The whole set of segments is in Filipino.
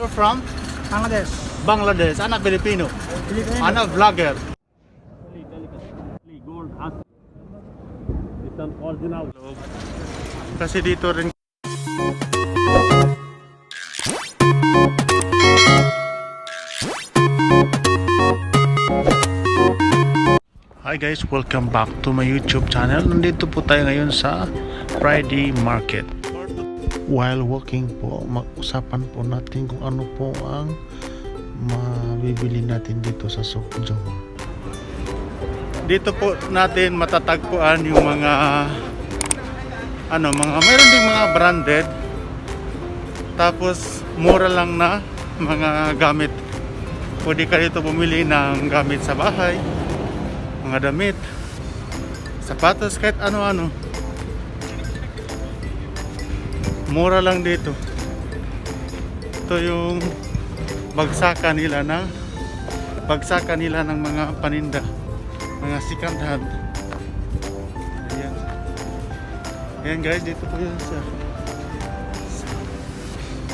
You're from Bangladesh. Bangladesh. Anak Filipino. Filipino. Anak vlogger. Gold has it's an original. Kasi dito rin. Hi guys, welcome back to my YouTube channel. Nandito po tayo ngayon sa Friday Market. While walking po, mag-usapan po natin kung ano po ang mabibili natin dito sa Sukjo. Dito po natin matatagpuan yung mga mayroon ding mga branded, tapos mura lang na mga gamit. Pwede ka dito bumili ng gamit sa bahay, mga damit, sapatos, kahit ano-ano. Mura lang dito. Ito yung bagsakan nila ng mga paninda, mga second hand. Ayan. Ayan guys, dito po yun sa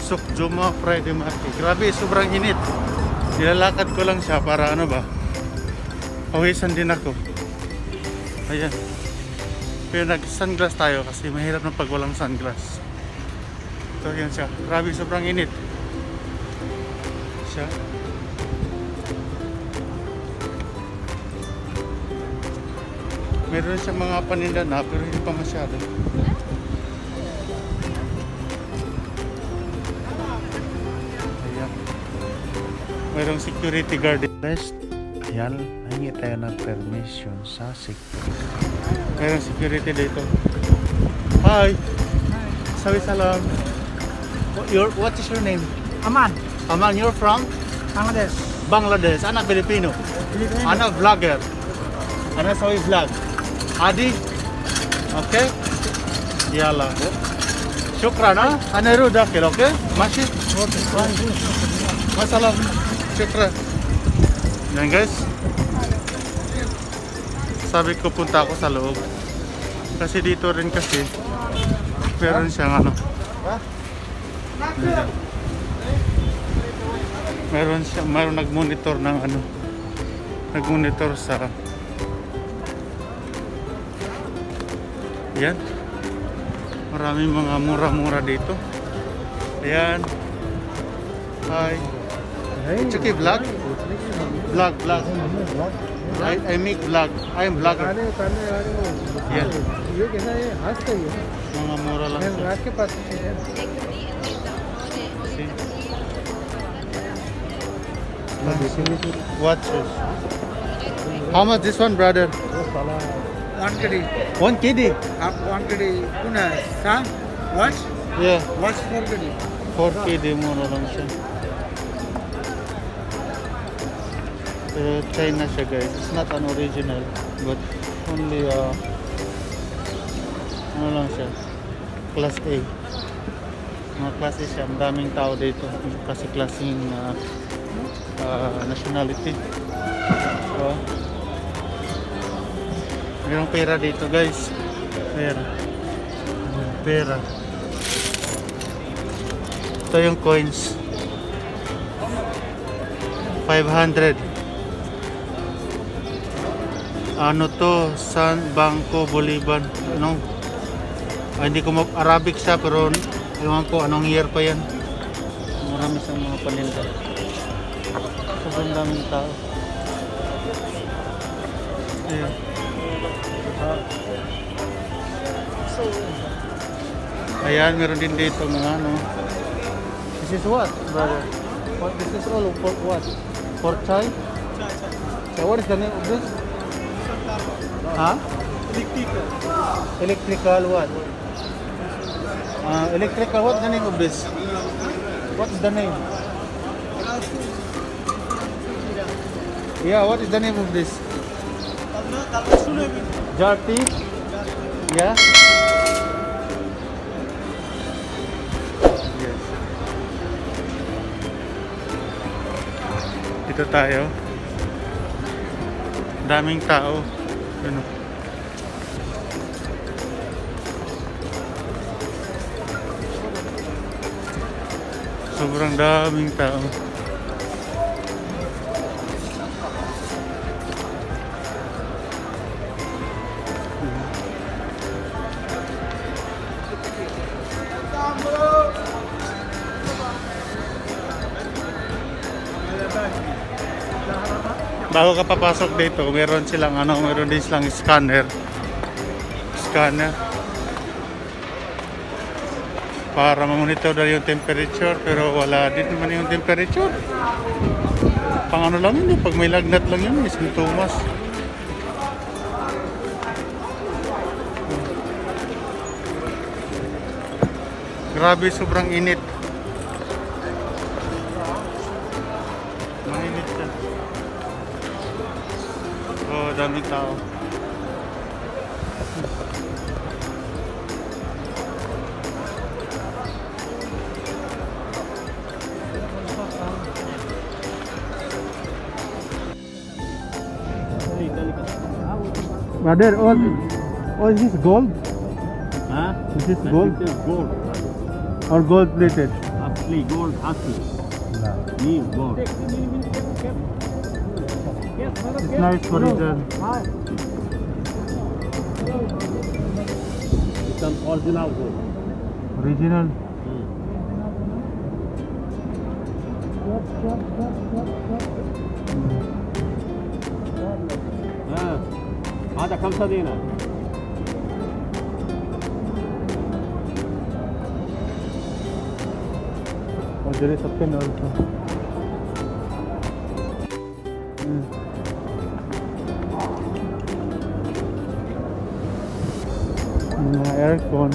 Sukjoma Friday Market. Grabe, sobrang init. Nilalakad ko lang siya para pawisan din ako. Ayan. Pero nag-sunglass tayo kasi mahirap na pag walang sunglass. Ito yan siya. Grabe, sobrang init. Siya. Meron siya mga paninda na pero hindi pa masyado. Ayan. Mayroong security guard. Ayan, hingi tayo ng permission sa security. Mayroong security dito. Hi! Sabi salam. What is your name? Aman. Aman, you're from? Bangladesh. Bangladesh. Anak Filipino. Filipino. Anak vlogger. Anak sawi vlog. Adi? Okay? Yalla. Shukran ha? Aneru dakil, okay? Mashi? Okay. Masalam. Shukran. Yan guys. Sabi ko punta ako sa loob. Kasi dito rin kasi meron siyang meron nag-monitor ng nag-monitor sa yan. Maraming mga mura-mura dito. Ayan. Hi. It's okay, vlog? Vlog. I make vlog. I am vlogger. Yeah. Mga mura lang siya. Watches. How much this one, brother? 1 kg. 1 kg? 1 kg. Kuna, sa? Watch? Yeah. Watch 4 kg. 4 kg mura lang siya. China siya guys. It's not an original, but only lang siya. Class A. Mga class A siya. Ang daming tao dito. Kasi klaseng nationality. So, mayroong pera dito guys. Pera. Ito yung coins. 500. Ano to? San Bangko Bolivar. Hindi ko Arabic siya pero ewan ko anong year pa yan. Marami sa mga paninda. Sobrang daming tao. Ayan. Ayan, meron din dito mga This is what, brother? This is all for what? For chai? So what is the name of this? Huh? Electrical what? Electrical, what's the name of this? What is the name? Yeah, what is the name of this? Jarti? Yeah? Yes. Dito tayo. Daming tao. Sobrang daming tao. Bago ka papasok dito, meron silang meron din silang scanner. Para ma-monitor daw yung temperature, pero wala din naman yung temperature. Pang lang yun, pag may lagnat lang yun, may sintomas. Grabe, sobrang init. Mainit siya. Oh, daming tao. Brother, all is this gold? Huh? Is this gold? This is gold. Or gold plated? Asli gold, asli. New gold. It's nice for reason. It's an original gold. Original. هذا 5 دينار. Oh, there is a pin also. Aircon.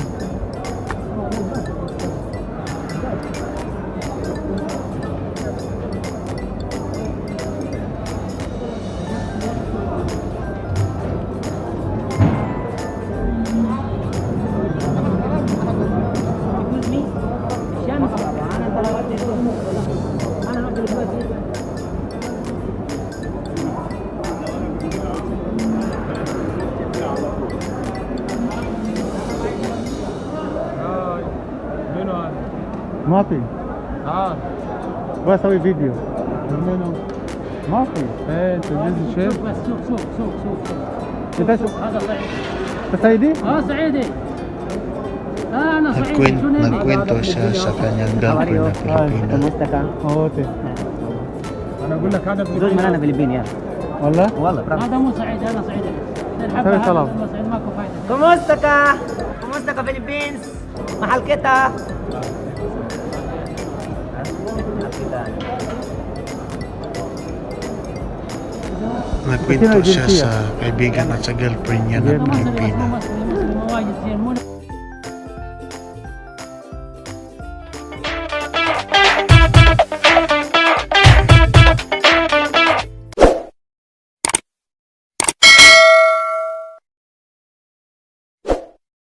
Mafi. Basta bir video. Mafi. تجهيز الشيف. سوق انت هذا صعيدي. صعيدي؟ صعيدي. انا صعيدي. Nagkwento siya sa kanyang girlfriend na Pilipina. كموستا كان اوكي. انا اقول لك هذا زوج من انا فلبيني يا والله؟ والله برافو هذا مو صعيدي انا صعيدي سوي سلام. ماكو فايده كموستا فلبينز محل كتا Nagkwento siya sa kaibigan at sa girlfriend niya na Pilipina. مواجد